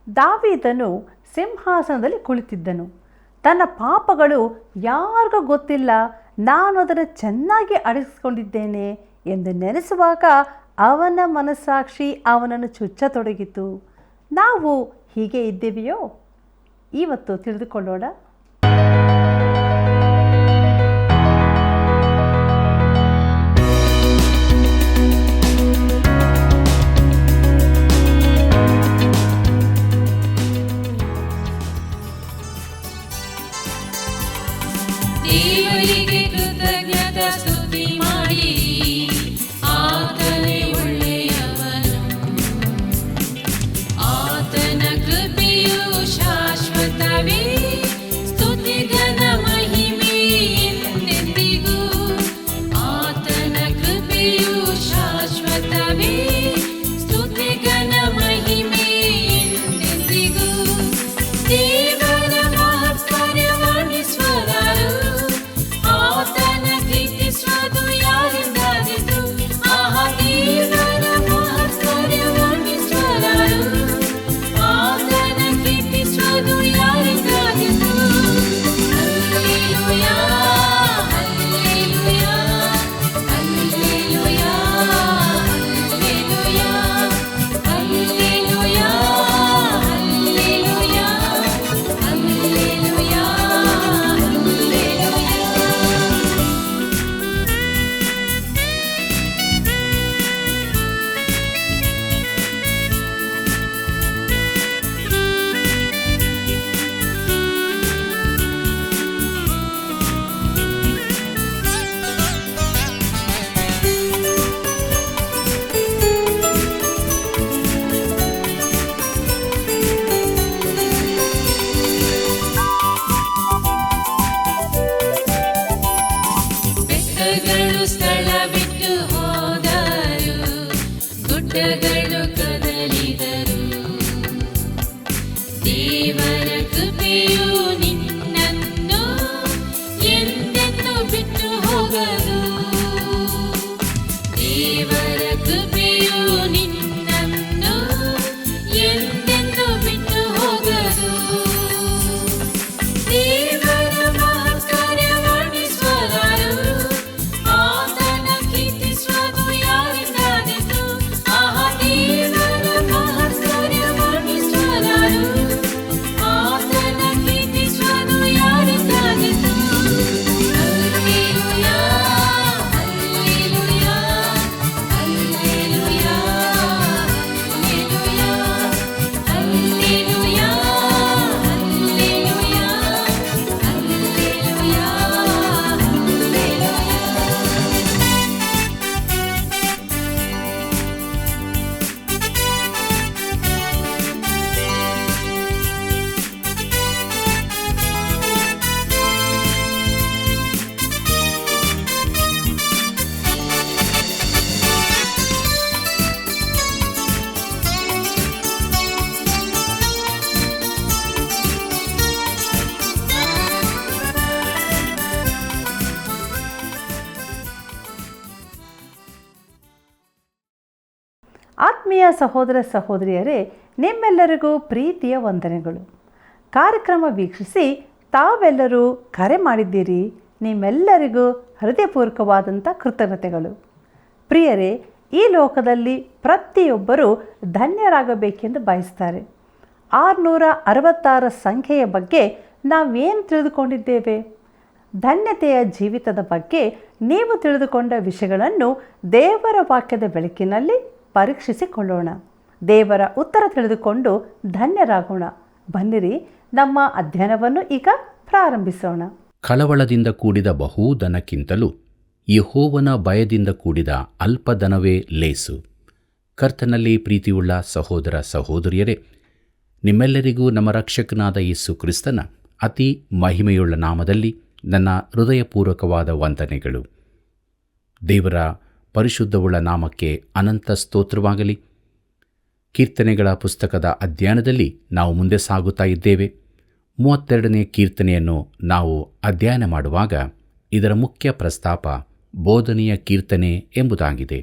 ದಾವೀದನು ಸಿಂಹಾಸನದಲ್ಲಿ ಕುಳಿತಿದ್ದನು. ತನ್ನ ಪಾಪಗಳು ಯಾರಿಗೂ ಗೊತ್ತಿಲ್ಲ, ನಾನು ಅದನ್ನು ಚೆನ್ನಾಗಿ ಅಡಗಿಸಿಕೊಂಡಿದ್ದೇನೆ ಎಂದು ನೆನೆಸುವಾಗ ಅವನ ಮನಸ್ಸಾಕ್ಷಿ ಅವನನ್ನು ಚುಚ್ಚತೊಡಗಿತು. ನಾವು ಹೀಗೆ ಇದ್ದೇವೆಯೋ? ಇವತ್ತು ತಿಳಿದುಕೊಳ್ಳೋಣ. ದೇವರಿಗೆ ಕೃತಜ್ಞತಾ ಸ್ತುತಿ ಮಾಡಿರಿ, ಆತನೇ ಒಳ್ಳೆಯವನು, ಆತನ ಕೃಪೆಯು ಶಾಶ್ವತವೇ, ಸ್ತುತಿಗನ ಮಹಿಮೆ ಎಂದೆಂದಿಗೂ, ಆತನ ಕೃಪೆಯು ಶಾಶ್ವತವೇ, ಸ್ತುತಿಗನ ಮಹಿಮೆ ಎಂದೆಂದಿಗೂ. ದೇವರ ಮಹತ್ಕಾರ್ಯ ವರ್ಣಿಸುವರಾರು, ಆತನ ಕೀರ್ತಿಸುವುದು ಯಾರಿಂದಾದೀತು? ಆಹಾ, ದೇವರ ಮಹತ್ಕಾರ್ಯ ವರ್ಣಿಸುವರಾರು, ಆತನ ಕೀರ್ತಿಸುವುದು ಯಾರಿಂದಾದೀತು? ಹಲ್ಲೆಲೂಯಾ, ಹಲ್ಲೆಲೂಯಾ, ಹಲ್ಲೆಲೂಯಾ, ಹಲ್ಲೆಲೂಯಾ, ಹಲ್ಲೆಲೂಯಾ, ಹಲ್ಲೆಲೂಯಾ, ಹಲ್ಲೆಲೂಯಾ, ಹಲ್ಲೆಲೂಯಾ. ಬೆಟ್ಟಗಳು ಸ್ಥಳ ಬಿಟ್ಟು ಹೋದರು, ಗುಡ್ಡಗಳು ಕದಲಿದರು, ದೇವರ ಕೃಪೆಯು ನಿನ್ನನ್ನು ಎಂದೆಂದು ಬಿಟ್ಟು ಹೋಗದು, ದೇವರ ಕೃಪೆಯು ನಿನ್ನನ್ನು ಎಂದೆಂದು ಬಿಟ್ಟು ಹೋಗದು. ದೇವರ ಮಹತ್ಕಾರ್ಯ ವರ್ಣಿಸುವರಾರು, ಆತನ ಕೀರ್ತಿಸುವುದು ಯಾರಿಂದಾದೀತು? ಆಹಾ, ದೇವರ ಮಹತ್ಕಾರ್ಯ ವರ್ಣಿಸುವರಾರು, ಆತನ ಕೀರ್ತಿಸುವುದು ಯಾರಿಂದಾದೀತು? ಹಲ್ಲೆಲೂಯಾ, ಹಲ್ಲೆಲೂಯಾ, ಹಲ್ಲೆಲೂಯಾ, ಹಲ್ಲೆಲೂಯಾ, ಹಲ್ಲೆಲೂಯಾ, ಹಲ್ಲೆಲೂಯಾ, ಹಲ್ಲೆಲೂಯಾ, ಹಲ್ಲೆಲೂಯಾ. ಆತ್ಮೀಯ ಸಹೋದರ ಸಹೋದರಿಯರೇ, ನಿಮ್ಮೆಲ್ಲರಿಗೂ ಪ್ರೀತಿಯ ವಂದನೆಗಳು. ಕಾರ್ಯಕ್ರಮ ವೀಕ್ಷಿಸಿ ತಾವೆಲ್ಲರೂ ಕರೆ ಮಾಡಿದ್ದೀರಿ. ನಿಮ್ಮೆಲ್ಲರಿಗೂ ಹೃದಯಪೂರ್ವಕವಾದಂಥ ಕೃತಜ್ಞತೆಗಳು. ಪ್ರಿಯರೇ, ಈ ಲೋಕದಲ್ಲಿ ಪ್ರತಿಯೊಬ್ಬರೂ ಧನ್ಯರಾಗಬೇಕೆಂದು ಬಯಸ್ತಾರೆ. 666 ಸಂಖ್ಯೆಯ ಬಗ್ಗೆ ನಾವೇನು ತಿಳಿದುಕೊಂಡಿದ್ದೇವೆ? ಧನ್ಯತೆಯ ಜೀವಿತದ ಬಗ್ಗೆ ನೀವು ತಿಳಿದುಕೊಂಡ ವಿಷಯಗಳನ್ನು ದೇವರ ವಾಕ್ಯದ ಬೆಳಕಿನಲ್ಲಿ ಪರೀಕ್ಷಿಸಿಕೊಳ್ಳೋಣ. ದೇವರ ಉತ್ತರ ತಿಳಿದುಕೊಂಡು ಧನ್ಯರಾಗೋಣ. ಬನ್ನಿರಿ, ನಮ್ಮ ಅಧ್ಯಯನವನ್ನು ಈಗ ಪ್ರಾರಂಭಿಸೋಣ. ಕಳವಳದಿಂದ ಕೂಡಿದ ಬಹುಧನಕ್ಕಿಂತಲೂ ಯೆಹೋವನ ಭಯದಿಂದ ಕೂಡಿದ ಅಲ್ಪಧನವೇ ಲೇಸು. ಕರ್ತನಲ್ಲಿ ಪ್ರೀತಿಯುಳ್ಳ ಸಹೋದರ ಸಹೋದರಿಯರೇ, ನಿಮ್ಮೆಲ್ಲರಿಗೂ ನಮ್ಮ ರಕ್ಷಕನಾದ ಯೇಸು ಕ್ರಿಸ್ತನ ಅತಿ ಮಹಿಮೆಯುಳ್ಳ ನಾಮದಲ್ಲಿ ನನ್ನ ಹೃದಯಪೂರ್ವಕವಾದ ವಂದನೆಗಳು. ದೇವರ ಪರಿಶುದ್ಧವುಳ್ಳ ನಾಮಕ್ಕೆ ಅನಂತ ಸ್ತೋತ್ರವಾಗಲಿ. ಕೀರ್ತನೆಗಳ ಪುಸ್ತಕದ ಅಧ್ಯಯನದಲ್ಲಿ ನಾವು ಮುಂದೆ ಸಾಗುತ್ತಾ ಇದ್ದೇವೆ. 32ನೇ ಕೀರ್ತನೆಯನ್ನು ನಾವು ಅಧ್ಯಯನ ಮಾಡುವಾಗ ಇದರ ಮುಖ್ಯ ಪ್ರಸ್ತಾಪ ಬೋಧನೆಯ ಕೀರ್ತನೆ ಎಂಬುದಾಗಿದೆ.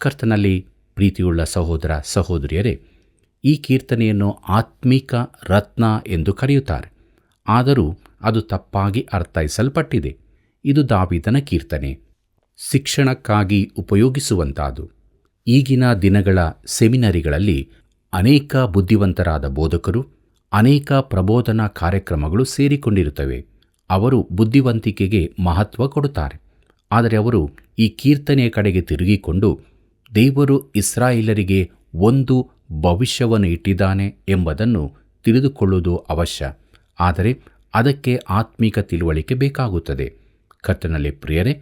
ಕರ್ತನಲ್ಲಿ ಪ್ರೀತಿಯುಳ್ಳ ಸಹೋದರ ಸಹೋದರಿಯರೇ, ಈ ಕೀರ್ತನೆಯನ್ನು ಆತ್ಮಿಕ ರತ್ನ ಎಂದು ಕರೆಯುತ್ತಾರೆ. ಆದರೂ ಅದು ತಪ್ಪಾಗಿ ಅರ್ಥೈಸಲ್ಪಟ್ಟಿದೆ. ಇದು ದಾವೀದನ ಕೀರ್ತನೆ, ಶಿಕ್ಷಣಕ್ಕಾಗಿ ಉಪಯೋಗಿಸುವಂತಾದು. ಈಗಿನ ದಿನಗಳ ಸೆಮಿನರಿಗಳಲ್ಲಿ ಅನೇಕ ಬುದ್ಧಿವಂತರಾದ ಬೋಧಕರು, ಅನೇಕ ಪ್ರಬೋಧನಾ ಕಾರ್ಯಕ್ರಮಗಳು ಸೇರಿಕೊಂಡಿರುತ್ತವೆ. ಅವರು ಬುದ್ಧಿವಂತಿಕೆಗೆ ಮಹತ್ವ ಕೊಡುತ್ತಾರೆ. ಆದರೆ ಅವರು ಈ ಕೀರ್ತನೆಯ ಕಡೆಗೆ ತಿರುಗಿಕೊಂಡು ದೇವರು ಇಸ್ರಾಯೇಲರಿಗೆ ಒಂದು ಭವಿಷ್ಯವನ್ನು ಇಟ್ಟಿದ್ದಾನೆ ಎಂಬುದನ್ನು ತಿಳಿದುಕೊಳ್ಳುವುದು ಅವಶ್ಯ. ಆದರೆ ಅದಕ್ಕೆ ಆತ್ಮಿಕ ತಿಳುವಳಿಕೆ ಬೇಕಾಗುತ್ತದೆ. ಕರ್ತನಲ್ಲಿ ಪ್ರಿಯರೇ,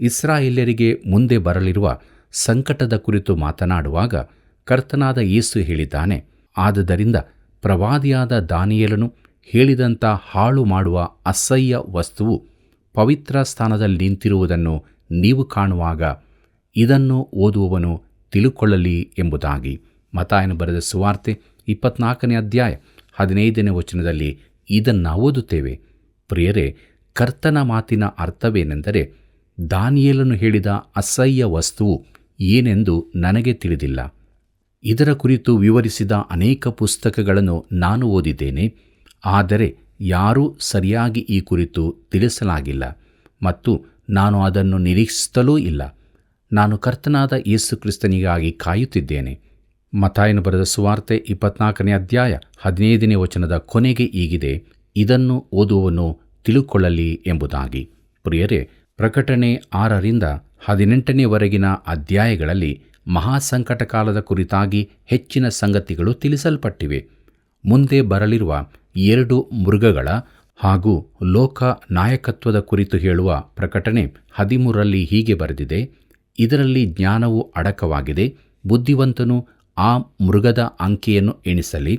ಇಸ್ರಾಯೇಲರಿಗೆ ಮುಂದೆ ಬರಲಿರುವ ಸಂಕಟದ ಕುರಿತು ಮಾತನಾಡುವಾಗ ಕರ್ತನಾದ ಯೇಸು ಹೇಳಿದ್ದಾನೆ, ಆದುದರಿಂದ ಪ್ರವಾದಿಯಾದ ದಾನಿಯೇಲನು ಹೇಳಿದಂಥ ಹಾಳು ಮಾಡುವ ಅಸಹ್ಯ ವಸ್ತುವು ಪವಿತ್ರ ಸ್ಥಾನದಲ್ಲಿ ನಿಂತಿರುವುದನ್ನು ನೀವು ಕಾಣುವಾಗ ಇದನ್ನು ಓದುವವನು ತಿಳುಕೊಳ್ಳಲಿ ಎಂಬುದಾಗಿ. ಮತ್ತಾಯನು ಬರೆದ ಸುವಾರ್ತೆ 24ನೇ ಅಧ್ಯಾಯ 15ನೇ ವಚನದಲ್ಲಿ ಇದನ್ನು ಓದುತ್ತೇವೆ. ಪ್ರಿಯರೇ, ಕರ್ತನ ಮಾತಿನ ಅರ್ಥವೇನೆಂದರೆ, ದಾನಿಯೇಲನು ಹೇಳಿದ ಅಸಹ್ಯ ವಸ್ತುವು ಏನೆಂದು ನನಗೆ ತಿಳಿದಿಲ್ಲ. ಇದರ ಕುರಿತು ವಿವರಿಸಿದ ಅನೇಕ ಪುಸ್ತಕಗಳನ್ನು ನಾನು ಓದಿದ್ದೇನೆ, ಆದರೆ ಯಾರೂ ಸರಿಯಾಗಿ ಈ ಕುರಿತು ತಿಳಿಸಲಾಗಿಲ್ಲ ಮತ್ತು ನಾನು ಅದನ್ನು ನಿರೀಕ್ಷಿಸಲೂ ಇಲ್ಲ. ನಾನು ಕರ್ತನಾದ ಯೇಸು ಕ್ರಿಸ್ತನಿಗಾಗಿ ಕಾಯುತ್ತಿದ್ದೇನೆ. ಮತ್ತಾಯನು ಬರೆದ ಸುವಾರ್ತೆ 24ನೇ ಅಧ್ಯಾಯ 15ನೇ ವಚನದ ಕೊನೆಗೆ ಹೀಗಿದೆ, ಇದನ್ನು ಓದುವವನು ತಿಳುಕೊಳ್ಳಲಿ ಎಂಬುದಾಗಿ. ಪ್ರಿಯರೇ, ಪ್ರಕಟಣೆ 6ರಿಂದ 18ನೇವರೆಗಿನ ಅಧ್ಯಾಯಗಳಲ್ಲಿ ಮಹಾಸಂಕಟ ಕಾಲದ ಕುರಿತಾಗಿ ಹೆಚ್ಚಿನ ಸಂಗತಿಗಳು ತಿಳಿಸಲ್ಪಟ್ಟಿವೆ. ಮುಂದೆ ಬರಲಿರುವ 2 ಮೃಗಗಳ ಹಾಗೂ ಲೋಕ ನಾಯಕತ್ವದ ಕುರಿತು ಹೇಳುವ ಪ್ರಕಟಣೆ 13ರಲ್ಲಿ ಹೀಗೆ ಬರೆದಿದೆ, ಇದರಲ್ಲಿ ಜ್ಞಾನವು ಅಡಕವಾಗಿದೆ. ಬುದ್ಧಿವಂತನು ಆ ಮೃಗದ ಅಂಕೆಯನ್ನು ಎಣಿಸಲಿ.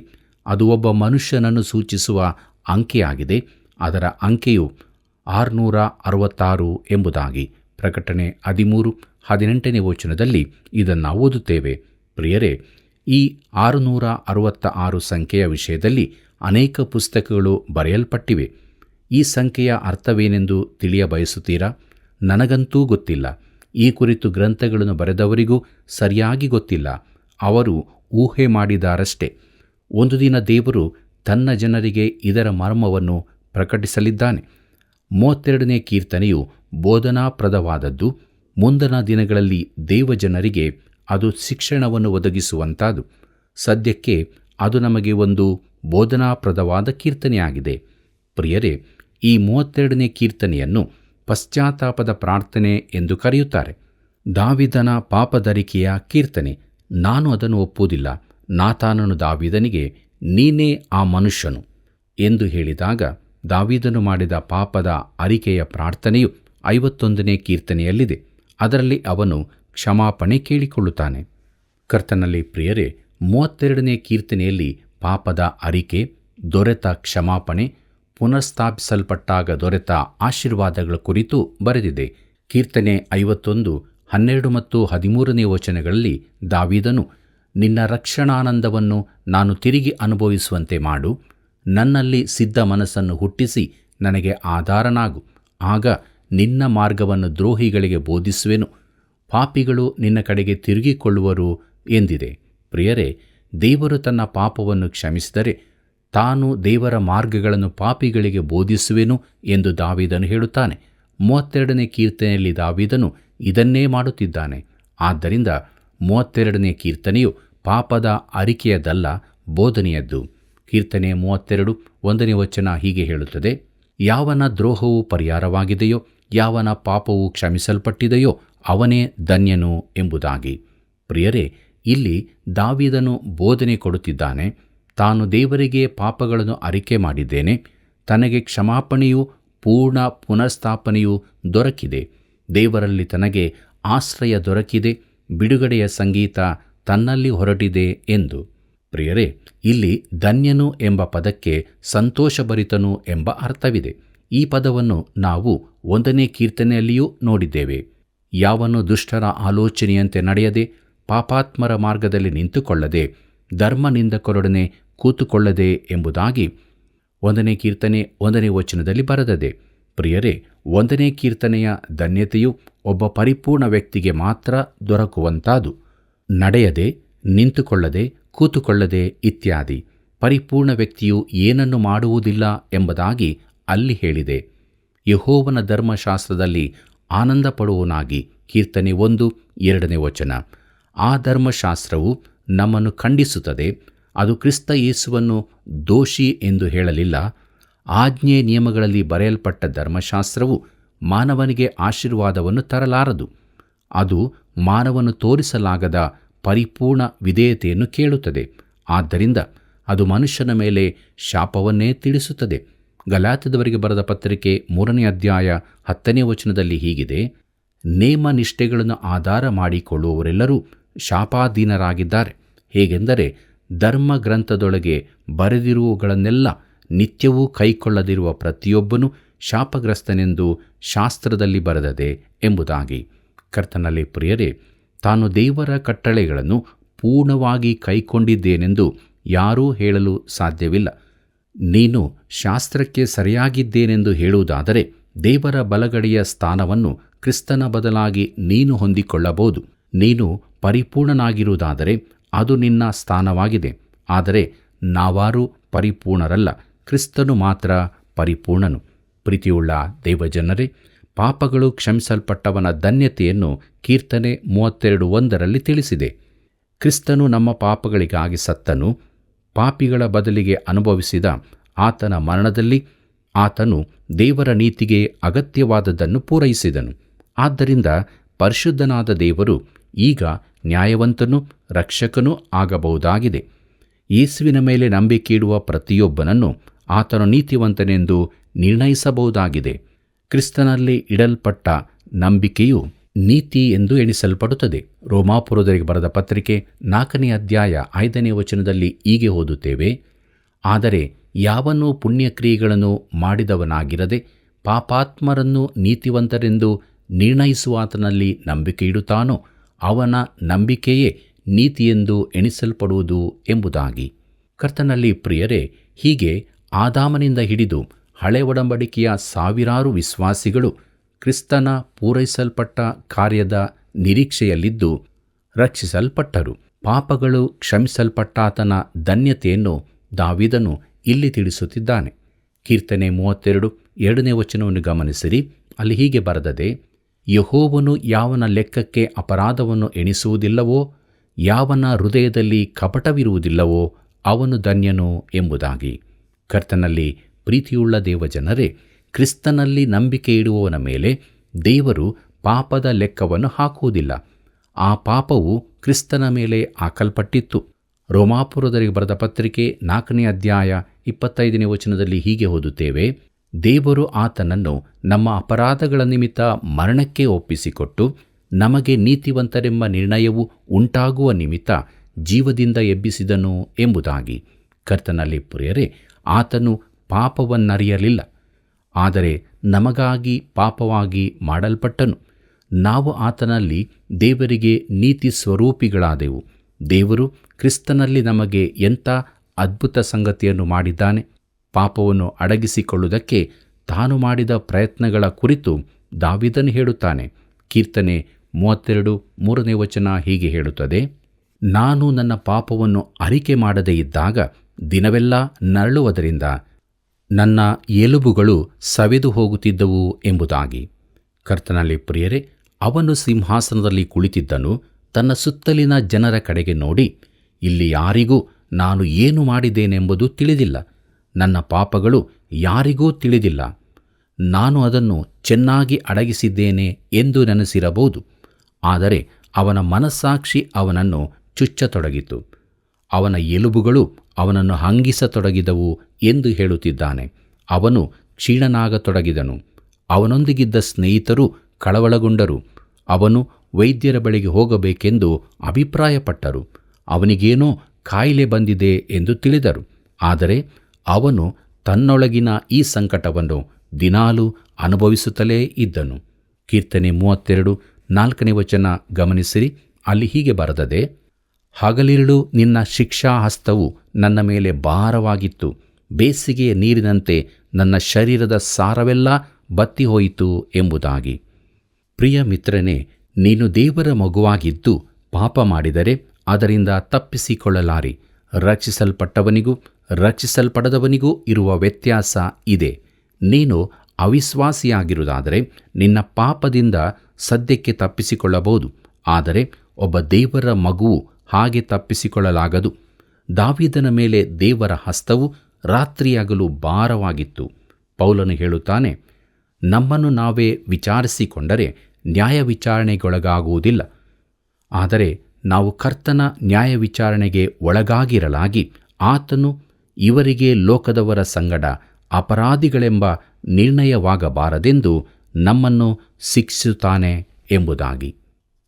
ಅದು ಒಬ್ಬ ಮನುಷ್ಯನನ್ನು ಸೂಚಿಸುವ ಅಂಕೆಯಾಗಿದೆ. ಅದರ ಅಂಕೆಯು 666 ಎಂಬುದಾಗಿ. ಪ್ರಕಟಣೆ 13:18ನೇ ವಚನದಲ್ಲಿ ಇದನ್ನು ಓದುತ್ತೇವೆ. ಪ್ರಿಯರೇ, ಈ 666 ಸಂಖ್ಯೆಯ ವಿಷಯದಲ್ಲಿ ಅನೇಕ ಪುಸ್ತಕಗಳು ಬರೆಯಲ್ಪಟ್ಟಿವೆ. ಈ ಸಂಖ್ಯೆಯ ಅರ್ಥವೇನೆಂದು ತಿಳಿಯ ಬಯಸುತ್ತೀರಾ? ನನಗಂತೂ ಗೊತ್ತಿಲ್ಲ. ಈ ಕುರಿತು ಗ್ರಂಥಗಳನ್ನು ಬರೆದವರಿಗೂ ಸರಿಯಾಗಿ ಗೊತ್ತಿಲ್ಲ. ಅವರು ಊಹೆ ಮಾಡಿದಾರಷ್ಟೇ. ಒಂದು ದಿನ ದೇವರು ತನ್ನ ಜನರಿಗೆ ಇದರ ಮರ್ಮವನ್ನು ಪ್ರಕಟಿಸಲಿದ್ದಾನೆ. 32ನೇ ಕೀರ್ತನೆಯು ಬೋಧನಾಪ್ರದವಾದದ್ದು. ಮುಂದಿನ ದಿನಗಳಲ್ಲಿ ದೇವಜನರಿಗೆ ಅದು ಶಿಕ್ಷಣವನ್ನು ಒದಗಿಸುವಂಥದ್ದು. ಸದ್ಯಕ್ಕೆ ಅದು ನಮಗೆ ಒಂದು ಬೋಧನಾಪ್ರದವಾದ ಕೀರ್ತನೆಯಾಗಿದೆ. ಪ್ರಿಯರೇ, ಈ 32ನೇ ಕೀರ್ತನೆಯನ್ನು ಪಶ್ಚಾತ್ತಾಪದ ಪ್ರಾರ್ಥನೆ ಎಂದು ಕರೆಯುತ್ತಾರೆ. ದಾವೀದನ ಪಾಪದರಿಕೆಯ ಕೀರ್ತನೆ. ನಾನು ಅದನ್ನು ಒಪ್ಪುವುದಿಲ್ಲ. ನಾತಾನನು ದಾವೀದನಿಗೆ, ನೀನೇ ಆ ಮನುಷ್ಯನು ಎಂದು ಹೇಳಿದಾಗ ದಾವೀದನು ಮಾಡಿದ ಪಾಪದ ಅರಿಕೆಯ ಪ್ರಾರ್ಥನೆಯು 51ನೇ ಕೀರ್ತನೆಯಲ್ಲಿದೆ. ಅದರಲ್ಲಿ ಅವನು ಕ್ಷಮಾಪಣೆ ಕೇಳಿಕೊಳ್ಳುತ್ತಾನೆ. ಕರ್ತನಲ್ಲಿ ಪ್ರಿಯರೇ, 32ನೇ ಕೀರ್ತನೆಯಲ್ಲಿ ಪಾಪದ ಅರಿಕೆ, ದೊರೆತ ಕ್ಷಮಾಪಣೆ, ಪುನಃಸ್ಥಾಪಿಸಲ್ಪಟ್ಟಾಗ ದೊರೆತ ಆಶೀರ್ವಾದಗಳ ಕುರಿತು ಬರೆದಿದೆ. ಕೀರ್ತನೆ 51, 12 ಮತ್ತು 13ನೇ ವಚನಗಳಲ್ಲಿ ದಾವೀದನು, ನಿನ್ನ ರಕ್ಷಣಾನಂದವನ್ನು ನಾನು ತಿರುಗಿ ಅನುಭವಿಸುವಂತೆ ಮಾಡು, ನನ್ನಲ್ಲಿ ಸಿದ್ಧ ಮನಸ್ಸನ್ನು ಹುಟ್ಟಿಸಿ ನನಗೆ ಆಧಾರನಾಗು. ಆಗ ನಿನ್ನ ಮಾರ್ಗವನ್ನು ದ್ರೋಹಿಗಳಿಗೆ ಬೋಧಿಸುವೆನು, ಪಾಪಿಗಳು ನಿನ್ನ ಕಡೆಗೆ ತಿರುಗಿಕೊಳ್ಳುವರು ಎಂದಿದೆ. ಪ್ರಿಯರೇ, ದೇವರು ತನ್ನ ಪಾಪವನ್ನು ಕ್ಷಮಿಸಿದರೆ ತಾನು ದೇವರ ಮಾರ್ಗಗಳನ್ನು ಪಾಪಿಗಳಿಗೆ ಬೋಧಿಸುವೆನು ಎಂದು ದಾವೀದನು ಹೇಳುತ್ತಾನೆ. 32ನೇ ಕೀರ್ತನೆಯಲ್ಲಿ ದಾವೀದನು ಇದನ್ನೇ ಮಾಡುತ್ತಿದ್ದಾನೆ. ಆದ್ದರಿಂದ 32ನೇ ಕೀರ್ತನೆಯು ಪಾಪದ ಅರಿಕೆಯದಲ್ಲ, ಬೋಧನೆಯದ್ದು. ಕೀರ್ತನೆ 32 1ನೇ ವಚನ ಹೀಗೆ ಹೇಳುತ್ತದೆ, ಯಾವನ ದ್ರೋಹವು ಪರಿಹಾರವಾಗಿದೆಯೋ, ಯಾವನ ಪಾಪವು ಕ್ಷಮಿಸಲ್ಪಟ್ಟಿದೆಯೋ ಅವನೇ ಧನ್ಯನು ಎಂಬುದಾಗಿ. ಪ್ರಿಯರೇ, ಇಲ್ಲಿ ದಾವೀದನು ಬೋಧನೆ ಕೊಡುತ್ತಿದ್ದಾನೆ. ತಾನು ದೇವರಿಗೆ ಪಾಪಗಳನ್ನು ಅರಿಕೆ ಮಾಡಿದ್ದೇನೆ, ತನಗೆ ಕ್ಷಮಾಪಣೆಯೂ ಪೂರ್ಣ ಪುನಃಸ್ಥಾಪನೆಯೂ ದೊರಕಿದೆ, ದೇವರಲ್ಲಿ ತನಗೆ ಆಶ್ರಯ ದೊರಕಿದೆ, ಬಿಡುಗಡೆಯ ಸಂಗೀತ ತನ್ನಲ್ಲಿ ಹೊರಟಿದೆ ಎಂದು. ಪ್ರಿಯರೇ, ಇಲ್ಲಿ ಧನ್ಯನು ಎಂಬ ಪದಕ್ಕೆ ಸಂತೋಷಭರಿತನು ಎಂಬ ಅರ್ಥವಿದೆ. ಈ ಪದವನ್ನು ನಾವು 1ನೇ ಕೀರ್ತನೆಯಲ್ಲಿಯೂ ನೋಡಿದ್ದೇವೆ. ಯಾವನು ದುಷ್ಟರ ಆಲೋಚನೆಯಂತೆ ನಡೆಯದೆ, ಪಾಪಾತ್ಮರ ಮಾರ್ಗದಲ್ಲಿ ನಿಂತುಕೊಳ್ಳದೆ, ಧರ್ಮನಿಂದಕರೊಡನೆ ಕೂತುಕೊಳ್ಳದೆ ಎಂಬುದಾಗಿ 1ನೇ ಕೀರ್ತನೆ 1ನೇ ವಚನದಲ್ಲಿ ಬರೆದದೆ. ಪ್ರಿಯರೇ, 1ನೇ ಕೀರ್ತನೆಯ ಧನ್ಯತೆಯು ಒಬ್ಬ ಪರಿಪೂರ್ಣ ವ್ಯಕ್ತಿಗೆ ಮಾತ್ರ ದೊರಕುವಂತಾದು. ನಡೆಯದೆ, ನಿಂತುಕೊಳ್ಳದೆ, ಕೂತುಕೊಳ್ಳದೆ ಇತ್ಯಾದಿ. ಪರಿಪೂರ್ಣ ವ್ಯಕ್ತಿಯು ಏನನ್ನು ಮಾಡುವುದಿಲ್ಲ ಎಂಬುದಾಗಿ ಅಲ್ಲಿ ಹೇಳಿದೆ. ಯೆಹೋವನ ಧರ್ಮಶಾಸ್ತ್ರದಲ್ಲಿ ಆನಂದ ಪಡುವವನಾಗಿ ಕೀರ್ತನೆ 1:2 ಆ ಧರ್ಮಶಾಸ್ತ್ರವು ನಮ್ಮನ್ನು ಖಂಡಿಸುತ್ತದೆ. ಅದು ಕ್ರಿಸ್ತ ಯೇಸುವನ್ನು ದೋಷಿ ಎಂದು ಹೇಳಲಿಲ್ಲ. ಆಜ್ಞೆ ನಿಯಮಗಳಲ್ಲಿ ಬರೆಯಲ್ಪಟ್ಟ ಧರ್ಮಶಾಸ್ತ್ರವು ಮಾನವನಿಗೆ ಆಶೀರ್ವಾದವನ್ನು ತರಲಾರದು. ಅದು ಮಾನವನು ತೋರಿಸಲಾಗದ ಪರಿಪೂರ್ಣ ವಿಧೇಯತೆಯನ್ನು ಕೇಳುತ್ತದೆ. ಆದ್ದರಿಂದ ಅದು ಮನುಷ್ಯನ ಮೇಲೆ ಶಾಪವನ್ನೇ ತಿಳಿಸುತ್ತದೆ. ಗಲಾತ್ಯದವರಿಗೆ ಬರೆದ ಪತ್ರಿಕೆ 3:10 ಹೀಗಿದೆ: ನೇಮ ನಿಷ್ಠೆಗಳನ್ನು ಆಧಾರ ಮಾಡಿಕೊಳ್ಳುವವರೆಲ್ಲರೂ ಶಾಪಾಧೀನರಾಗಿದ್ದಾರೆ. ಹೇಗೆಂದರೆ ಧರ್ಮಗ್ರಂಥದೊಳಗೆ ಬರೆದಿರುವವುಗಳನ್ನೆಲ್ಲ ನಿತ್ಯವೂ ಕೈಕೊಳ್ಳದಿರುವ ಪ್ರತಿಯೊಬ್ಬನೂ ಶಾಪಗ್ರಸ್ತನೆಂದು ಶಾಸ್ತ್ರದಲ್ಲಿ ಬರೆದದೆ ಎಂಬುದಾಗಿ. ಕರ್ತನಲ್ಲಿ ಪ್ರಿಯರೇ, ತಾನು ದೇವರ ಕಟ್ಟಳೆಗಳನ್ನು ಪೂರ್ಣವಾಗಿ ಕೈಕೊಂಡಿದ್ದೇನೆಂದು ಯಾರೂ ಹೇಳಲು ಸಾಧ್ಯವಿಲ್ಲ. ನೀನು ಶಾಸ್ತ್ರಕ್ಕೆ ಸರಿಯಾಗಿದ್ದೇನೆಂದು ಹೇಳುವುದಾದರೆ ದೇವರ ಬಲಗಡೆಯ ಸ್ಥಾನವನ್ನು ಕ್ರಿಸ್ತನ ಬದಲಾಗಿ ನೀನು ಹೊಂದಿಕೊಳ್ಳಬಹುದು. ನೀನು ಪರಿಪೂರ್ಣನಾಗಿರುವುದಾದರೆ ಅದು ನಿನ್ನ ಸ್ಥಾನವಾಗಿದೆ. ಆದರೆ ನಾವಾರೂ ಪರಿಪೂರ್ಣರಲ್ಲ, ಕ್ರಿಸ್ತನು ಮಾತ್ರ ಪರಿಪೂರ್ಣನು. ಪ್ರೀತಿಯುಳ್ಳ ದೇವಜನರೇ, ಪಾಪಗಳು ಕ್ಷಮಿಸಲ್ಪಟ್ಟವನ ಧನ್ಯತೆಯನ್ನು ಕೀರ್ತನೆ 32:1 ತಿಳಿಸಿದೆ. ಕ್ರಿಸ್ತನು ನಮ್ಮ ಪಾಪಗಳಿಗಾಗಿ ಸತ್ತನು. ಪಾಪಿಗಳ ಬದಲಿಗೆ ಅನುಭವಿಸಿದ ಆತನ ಮರಣದಲ್ಲಿ ಆತನು ದೇವರ ನೀತಿಗೆ ಅಗತ್ಯವಾದದ್ದನ್ನು ಪೂರೈಸಿದನು. ಆದ್ದರಿಂದ ಪರಿಶುದ್ಧನಾದ ದೇವರು ಈಗ ನ್ಯಾಯವಂತನೂ ರಕ್ಷಕನೂ ಆಗಬಹುದಾಗಿದೆ. ಯೇಸುವಿನ ಮೇಲೆ ನಂಬಿಕೆಯಿಡುವ ಪ್ರತಿಯೊಬ್ಬನನ್ನು ಆತನು ನೀತಿವಂತನೆಂದು ನಿರ್ಣಯಿಸಬಹುದಾಗಿದೆ. ಕ್ರಿಸ್ತನಲ್ಲಿ ಇಡಲ್ಪಟ್ಟ ನಂಬಿಕೆಯು ನೀತಿ ಎಂದು ಎಣಿಸಲ್ಪಡುತ್ತದೆ. ರೋಮಾಪುರದವರಿಗೆ ಬರೆದ ಪತ್ರಿಕೆ 4:5 ಹೀಗೆ ಓದುತ್ತೇವೆ: ಆದರೆ ಯಾವನೂ ಪುಣ್ಯಕ್ರಿಯೆಗಳನ್ನು ಮಾಡಿದವನಾಗಿರದೆ ಪಾಪಾತ್ಮರನ್ನು ನೀತಿವಂತರೆಂದು ನಿರ್ಣಯಿಸುವಾತನಲ್ಲಿ ನಂಬಿಕೆಯಿಡುತ್ತಾನೋ ಅವನ ನಂಬಿಕೆಯೇ ನೀತಿಯೆಂದು ಎಣಿಸಲ್ಪಡುವುದು ಎಂಬುದಾಗಿ. ಕರ್ತನಲ್ಲಿ ಪ್ರಿಯರೇ, ಹೀಗೆ ಆದಾಮನಿಂದ ಹಿಡಿದು ಹಳೆ ಒಡಂಬಡಿಕೆಯ ಸಾವಿರಾರು ವಿಶ್ವಾಸಿಗಳು ಕ್ರಿಸ್ತನ ಪೂರೈಸಲ್ಪಟ್ಟ ಕಾರ್ಯದ ನಿರೀಕ್ಷೆಯಲ್ಲಿದ್ದು ರಕ್ಷಿಸಲ್ಪಟ್ಟರು. ಪಾಪಗಳು ಕ್ಷಮಿಸಲ್ಪಟ್ಟಾತನ ಧನ್ಯತೆಯನ್ನು ದಾವೀದನು ಇಲ್ಲಿ ತಿಳಿಸುತ್ತಿದ್ದಾನೆ. ಕೀರ್ತನೆ 32:2 ಗಮನಿಸಿರಿ. ಅಲ್ಲಿ ಹೀಗೆ ಬರೆದದೆ: ಯೆಹೋವನು ಯಾವನ ಲೆಕ್ಕಕ್ಕೆ ಅಪರಾಧವನ್ನು ಎಣಿಸುವುದಿಲ್ಲವೋ, ಯಾವನ ಹೃದಯದಲ್ಲಿ ಕಪಟವಿರುವುದಿಲ್ಲವೋ ಅವನು ಧನ್ಯನು ಎಂಬುದಾಗಿ. ಕರ್ತನಲ್ಲಿ ಪ್ರೀತಿಯುಳ್ಳ ದೇವಜನರೇ, ಕ್ರಿಸ್ತನಲ್ಲಿ ನಂಬಿಕೆ ಇಡುವವನ ಮೇಲೆ ದೇವರು ಪಾಪದ ಲೆಕ್ಕವನ್ನು ಹಾಕುವುದಿಲ್ಲ. ಆ ಪಾಪವು ಕ್ರಿಸ್ತನ ಮೇಲೆ ಹಾಕಲ್ಪಟ್ಟಿತ್ತು. ರೋಮಾಪುರದವರಿಗೆ ಬರೆದ ಪತ್ರಿಕೆ 4:25 ಹೀಗೆ ಓದುತ್ತೇವೆ: ದೇವರು ಆತನನ್ನು ನಮ್ಮ ಅಪರಾಧಗಳ ನಿಮಿತ್ತ ಮರಣಕ್ಕೆ ಒಪ್ಪಿಸಿಕೊಟ್ಟು ನಮಗೆ ನೀತಿವಂತರೆಂಬ ನಿರ್ಣಯವು ಉಂಟಾಗುವ ನಿಮಿತ್ತ ಜೀವದಿಂದ ಎಬ್ಬಿಸಿದನು ಎಂಬುದಾಗಿ. ಕರ್ತನಲ್ಲಿ ಪ್ರಿಯರೇ, ಆತನು ಪಾಪವನ್ನರಿಯಲಿಲ್ಲ, ಆದರೆ ನಮಗಾಗಿ ಪಾಪವಾಗಿ ಮಾಡಲ್ಪಟ್ಟನು. ನಾವು ಆತನಲ್ಲಿ ದೇವರಿಗೆ ನೀತಿ ಸ್ವರೂಪಿಗಳಾದೆವು. ದೇವರು ಕ್ರಿಸ್ತನಲ್ಲಿ ನಮಗೆ ಎಂಥ ಅದ್ಭುತ ಸಂಗತಿಯನ್ನು ಮಾಡಿದ್ದಾನೆ! ಪಾಪವನ್ನು ಅಡಗಿಸಿಕೊಳ್ಳುವುದಕ್ಕೆ ತಾನು ಮಾಡಿದ ಪ್ರಯತ್ನಗಳ ಕುರಿತು ದಾವೀದನು ಹೇಳುತ್ತಾನೆ. ಕೀರ್ತನೆ 32:3 ಹೀಗೆ ಹೇಳುತ್ತದೆ: ನಾನು ನನ್ನ ಪಾಪವನ್ನು ಅರಿಕೆ ಮಾಡದೇ ಇದ್ದಾಗ ದಿನವೆಲ್ಲ ನರಳುವುದರಿಂದ ನನ್ನ ಎಲುಬುಗಳು ಸವೆದು ಹೋಗುತ್ತಿದ್ದವು ಎಂಬುದಾಗಿ. ಕರ್ತನಲ್ಲಿ ಪ್ರಿಯರೇ, ಅವನು ಸಿಂಹಾಸನದಲ್ಲಿ ಕುಳಿತಿದ್ದನು. ತನ್ನ ಸುತ್ತಲಿನ ಜನರ ಕಡೆಗೆ ನೋಡಿ, ಇಲ್ಲಿ ಯಾರಿಗೂ ನಾನು ಏನು ಮಾಡಿದ್ದೇನೆಂಬುದು ತಿಳಿದಿಲ್ಲ, ನನ್ನ ಪಾಪಗಳು ಯಾರಿಗೂ ತಿಳಿದಿಲ್ಲ. ನಾನು ಅದನ್ನು ಚೆನ್ನಾಗಿ ಅಡಗಿಸಿದ್ದೇನೆ ಎಂದು ನೆನೆಸಿರಬಹುದು. ಆದರೆ ಅವನ ಮನಸ್ಸಾಕ್ಷಿ ಅವನನ್ನು ಚುಚ್ಚತೊಡಗಿತು, ಅವನ ಎಲುಬುಗಳು ಅವನನ್ನು ಹಂಗಿಸತೊಡಗಿದವು ಎಂದು ಹೇಳುತ್ತಿದ್ದಾನೆ. ಅವನು ಕ್ಷೀಣನಾಗತೊಡಗಿದನು. ಅವನೊಂದಿಗಿದ್ದ ಸ್ನೇಹಿತರು ಕಳವಳಗೊಂಡರು. ಅವನು ವೈದ್ಯರ ಬಳಿಗೆ ಹೋಗಬೇಕೆಂದು ಅಭಿಪ್ರಾಯಪಟ್ಟರು. ಅವನಿಗೇನೋ ಕಾಯಿಲೆ ಬಂದಿದೆ ಎಂದು ತಿಳಿದರು. ಆದರೆ ಅವನು ತನ್ನೊಳಗಿನ ಈ ಸಂಕಟವನ್ನು ದಿನಾಲೂ ಅನುಭವಿಸುತ್ತಲೇ ಇದ್ದನು. ಕೀರ್ತನೆ 32:4 ಗಮನಿಸಿರಿ. ಅಲ್ಲಿ ಹೀಗೆ ಬರೆದದೆ: ಹಗಲಿರುಳು ನಿನ್ನ ಶಿಕ್ಷಾಹಸ್ತವು ನನ್ನ ಮೇಲೆ ಭಾರವಾಗಿತ್ತು. ಬೇಸಿಗೆಯ ನೀರಿನಂತೆ ನನ್ನ ಶರೀರದ ಸಾರವೆಲ್ಲ ಬತ್ತಿ ಹೋಯಿತು ಎಂಬುದಾಗಿ. ಪ್ರಿಯ ಮಿತ್ರನೇ, ನೀನು ದೇವರ ಮಗುವಾಗಿದ್ದು ಪಾಪ ಮಾಡಿದರೆ ಅದರಿಂದ ತಪ್ಪಿಸಿಕೊಳ್ಳಲಾರಿ. ರಕ್ಷಿಸಲ್ಪಟ್ಟವನಿಗೂ ರಕ್ಷಿಸಲ್ಪಡದವನಿಗೂ ಇರುವ ವ್ಯತ್ಯಾಸ ಇದೆ. ನೀನು ಅವಿಶ್ವಾಸಿಯಾಗಿರುವುದಾದರೆ ನಿನ್ನ ಪಾಪದಿಂದ ಸದ್ಯಕ್ಕೆ ತಪ್ಪಿಸಿಕೊಳ್ಳಬಹುದು. ಆದರೆ ಒಬ್ಬ ದೇವರ ಮಗುವು ಹಾಗೆ ತಪ್ಪಿಸಿಕೊಳ್ಳಲಾಗದು. ದಾವೀದನ ಮೇಲೆ ದೇವರ ಹಸ್ತವು ರಾತ್ರಿಯಾಗಲು ಭಾರವಾಗಿತ್ತು. ಪೌಲನು ಹೇಳುತ್ತಾನೆ, ನಮ್ಮನ್ನು ನಾವೇ ವಿಚಾರಿಸಿಕೊಂಡರೆ ನ್ಯಾಯ ವಿಚಾರಣೆಗೊಳಗಾಗುವುದಿಲ್ಲ. ಆದರೆ ನಾವು ಕರ್ತನ ನ್ಯಾಯ ವಿಚಾರಣೆಗೆ ಒಳಗಾಗಿರಲಾಗಿ ಆತನು ಇವರಿಗೆ ಲೋಕದವರ ಸಂಗಡ ಅಪರಾಧಿಗಳೆಂಬ ನಿರ್ಣಯವಾಗಬಾರದೆಂದು ನಮ್ಮನ್ನು ಶಿಕ್ಷಿಸುತ್ತಾನೆ ಎಂಬುದಾಗಿ.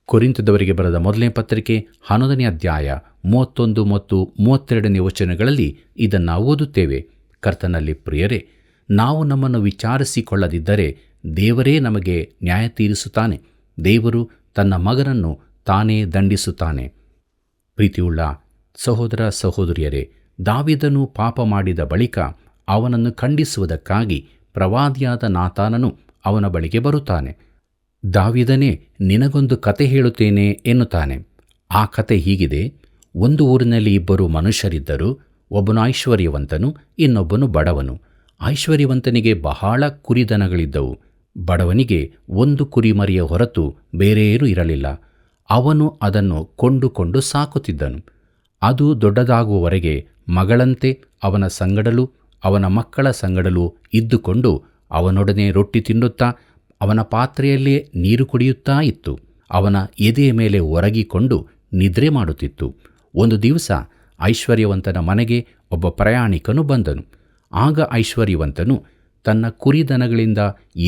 ಕೊರಿಂಥದವರಿಗೆ ಬರೆದ ಮೊದಲನೇ ಪತ್ರಿಕೆ 11ನೇ ಅಧ್ಯಾಯ 31 ಮತ್ತು 32ನೇ ವಚನಗಳಲ್ಲಿ ಇದನ್ನು ಓದುತ್ತೇವೆ. ಕರ್ತನಲ್ಲಿ ಪ್ರಿಯರೇ, ನಾವು ನಮ್ಮನ್ನು ವಿಚಾರಿಸಿಕೊಳ್ಳದಿದ್ದರೆ ದೇವರೇ ನಮಗೆ ನ್ಯಾಯ ತೀರಿಸುತ್ತಾನೆ. ದೇವರು ತನ್ನ ಮಗನನ್ನು ತಾನೇ ದಂಡಿಸುತ್ತಾನೆ. ಪ್ರೀತಿಯುಳ್ಳ ಸಹೋದರ ಸಹೋದರಿಯರೇ, ದಾವೀದನು ಪಾಪ ಮಾಡಿದ ಬಳಿಕ ಅವನನ್ನು ಖಂಡಿಸುವುದಕ್ಕಾಗಿ ಪ್ರವಾದಿಯಾದ ನಾತಾನನು ಅವನ ಬಳಿಗೆ ಬರುತ್ತಾನೆ. ದಾವೀದನೇ, ನಿನಗೊಂದು ಕತೆ ಹೇಳುತ್ತೇನೆ ಎನ್ನುತ್ತಾನೆ. ಆ ಕತೆ ಹೀಗಿದೆ. ಒಂದು ಊರಿನಲ್ಲಿ ಇಬ್ಬರು ಮನುಷ್ಯರಿದ್ದರು. ಒಬ್ಬನು ಐಶ್ವರ್ಯವಂತನು, ಇನ್ನೊಬ್ಬನು ಬಡವನು. ಐಶ್ವರ್ಯವಂತನಿಗೆ ಬಹಳ ಕುರಿದನಗಳಿದ್ದವು. ಬಡವನಿಗೆ ಒಂದು ಕುರಿಮರಿಯ ಹೊರತು ಬೇರೇನೂ ಇರಲಿಲ್ಲ. ಅವನು ಅದನ್ನು ಕೊಂಡುಕೊಂಡು ಸಾಕುತ್ತಿದ್ದನು. ಅದು ದೊಡ್ಡದಾಗುವವರೆಗೆ ಮಗಳಂತೆ ಅವನ ಸಂಗಡಲೂ ಅವನ ಮಕ್ಕಳ ಸಂಗಡಲೂ ಇದ್ದುಕೊಂಡು ಅವನೊಡನೆ ರೊಟ್ಟಿ ತಿನ್ನುತ್ತಾ ಅವನ ಪಾತ್ರೆಯಲ್ಲೇ ನೀರು ಕುಡಿಯುತ್ತಾ ಇತ್ತು. ಅವನ ಎದೆಯ ಮೇಲೆ ಒರಗಿಕೊಂಡು ನಿದ್ರೆ ಮಾಡುತ್ತಿತ್ತು. ಒಂದು ದಿವಸ ಐಶ್ವರ್ಯವಂತನ ಮನೆಗೆ ಒಬ್ಬ ಪ್ರಯಾಣಿಕನು ಬಂದನು. ಆಗ ಐಶ್ವರ್ಯವಂತನು ತನ್ನ ಕುರಿದನಗಳಿಂದ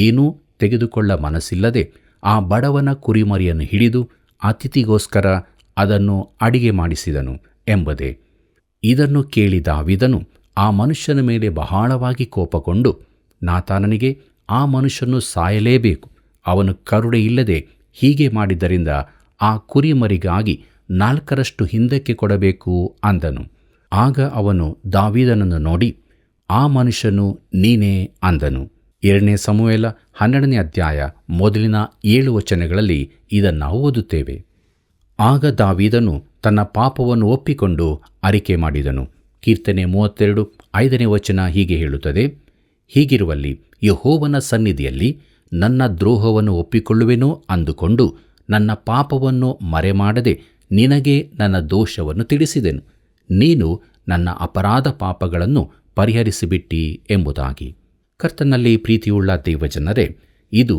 ಏನೂ ತೆಗೆದುಕೊಳ್ಳ ಮನಸ್ಸಿಲ್ಲದೆ ಆ ಬಡವನ ಕುರಿಮರಿಯನ್ನು ಹಿಡಿದು ಅತಿಥಿಗೋಸ್ಕರ ಅದನ್ನು ಅಡಿಗೆ ಮಾಡಿಸಿದನು ಎಂಬುದೇ. ಇದನ್ನು ಕೇಳಿ ದಾವೀದನು ಆ ಮನುಷ್ಯನ ಮೇಲೆ ಬಹಳವಾಗಿ ಕೋಪಗೊಂಡು ನಾತಾನನಿಗೆ, ಆ ಮನುಷ್ಯನು ಸಾಯಲೇಬೇಕು, ಅವನು ಕರುಣೆಯಿಲ್ಲದೆ ಹೀಗೆ ಮಾಡಿದ್ದರಿಂದ ಆ ಕುರಿಮರಿಗಾಗಿ 4ರಷ್ಟು ಹಿಂದಕ್ಕೆ ಕೊಡಬೇಕು ಅಂದನು. ಆಗ ಅವನು ದಾವೀದನನ್ನು ನೋಡಿ, ಆ ಮನುಷ್ಯನು ನೀನೇ ಅಂದನು. 2ನೇ ಸಮುವೇಲ 12ನೇ ಅಧ್ಯಾಯ ಮೊದಲಿನ 7 ವಚನಗಳಲ್ಲಿ ಇದನ್ನು ಓದುತ್ತೇವೆ. ಆಗ ದಾವೀದನು ತನ್ನ ಪಾಪವನ್ನು ಒಪ್ಪಿಕೊಂಡು ಅರಿಕೆ ಮಾಡಿದನು. ಕೀರ್ತನೆ 32 5ನೇ ವಚನ ಹೀಗೆ ಹೇಳುತ್ತದೆ, ಹೀಗಿರುವಲ್ಲಿ ಯೆಹೋವನ ಸನ್ನಿಧಿಯಲ್ಲಿ ನನ್ನ ದ್ರೋಹವನ್ನು ಒಪ್ಪಿಕೊಳ್ಳುವೆನೋ ಅಂದುಕೊಂಡು ನನ್ನ ಪಾಪವನ್ನು ಮರೆಮಾಡದೆ ನಿನಗೆ ನನ್ನ ದೋಷವನ್ನು ತಿಳಿಸಿದೆನು. ನೀನು ನನ್ನ ಅಪರಾಧ ಪಾಪಗಳನ್ನು ಪರಿಹರಿಸಿಬಿಟ್ಟಿ ಎಂಬುದಾಗಿ. ಕರ್ತನಲ್ಲಿ ಪ್ರೀತಿಯುಳ್ಳ ದೇವಜನರೇ, ಇದು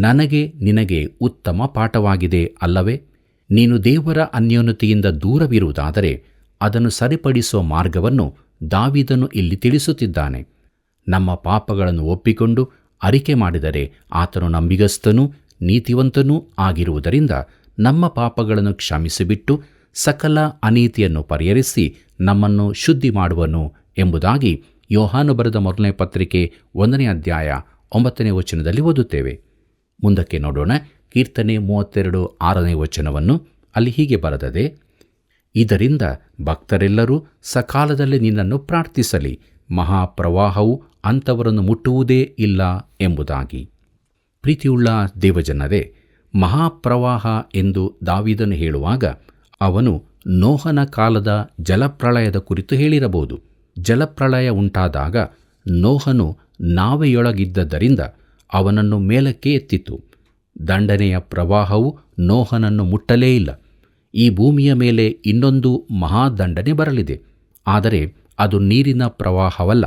ನನಗೆ ನಿನಗೆ ಉತ್ತಮ ಪಾಠವಾಗಿದೆ ಅಲ್ಲವೇ? ನೀನು ದೇವರ ಅನ್ಯೋನ್ಯತೆಯಿಂದ ದೂರವಿರುವುದಾದರೆ ಅದನ್ನು ಸರಿಪಡಿಸುವ ಮಾರ್ಗವನ್ನು ದಾವೀದನು ಇಲ್ಲಿ ತಿಳಿಸುತ್ತಿದ್ದಾನೆ. ನಮ್ಮ ಪಾಪಗಳನ್ನು ಒಪ್ಪಿಕೊಂಡು ಅರಿಕೆ ಮಾಡಿದರೆ ಆತನು ನಂಬಿಗಸ್ತನೂ ನೀತಿವಂತನೂ ಆಗಿರುವುದರಿಂದ ನಮ್ಮ ಪಾಪಗಳನ್ನು ಕ್ಷಮಿಸಿಬಿಟ್ಟು ಸಕಲ ಅನೀತಿಯನ್ನು ಪರಿಹರಿಸಿ ನಮ್ಮನ್ನು ಶುದ್ಧಿ ಮಾಡುವನು ಎಂಬುದಾಗಿ ಯೋಹಾನ ಬರೆದ ಮೊದಲನೇ ಪತ್ರಿಕೆ 1ನೇ ಅಧ್ಯಾಯ 9ನೇ ವಚನದಲ್ಲಿ ಓದುತ್ತೇವೆ. ಮುಂದಕ್ಕೆ ನೋಡೋಣ. ಕೀರ್ತನೆ 32 6ನೇ ವಚನವನ್ನು. ಅಲ್ಲಿ ಹೀಗೆ ಬರೆದದೆ, ಇದರಿಂದ ಭಕ್ತರೆಲ್ಲರೂ ಸಕಾಲದಲ್ಲಿ ನಿನ್ನನ್ನು ಪ್ರಾರ್ಥಿಸಲಿ, ಮಹಾಪ್ರವಾಹವು ಅಂಥವರನ್ನು ಮುಟ್ಟುವುದೇ ಇಲ್ಲ ಎಂಬುದಾಗಿ. ಪ್ರೀತಿಯುಳ್ಳ ದೇವಜನರೇ, ಮಹಾಪ್ರವಾಹ ಎಂದು ದಾವೀದನು ಹೇಳುವಾಗ ಅವನು ನೋಹನ ಕಾಲದ ಜಲಪ್ರಳಯದ ಕುರಿತು ಹೇಳಿರಬಹುದು. ಜಲಪ್ರಳಯ ಉಂಟಾದಾಗ ನೋಹನು ನಾವೆಯೊಳಗಿದ್ದರಿಂದ ಅವನನ್ನು ಮೇಲಕ್ಕೆ ಎತ್ತಿತು. ದಂಡನೆಯ ಪ್ರವಾಹವು ನೋಹನನ್ನು ಮುಟ್ಟಲೇ ಇಲ್ಲ. ಈ ಭೂಮಿಯ ಮೇಲೆ ಇನ್ನೊಂದು ಮಹಾದಂಡನೆ ಬರಲಿದೆ. ಆದರೆ ಅದು ನೀರಿನ ಪ್ರವಾಹವಲ್ಲ,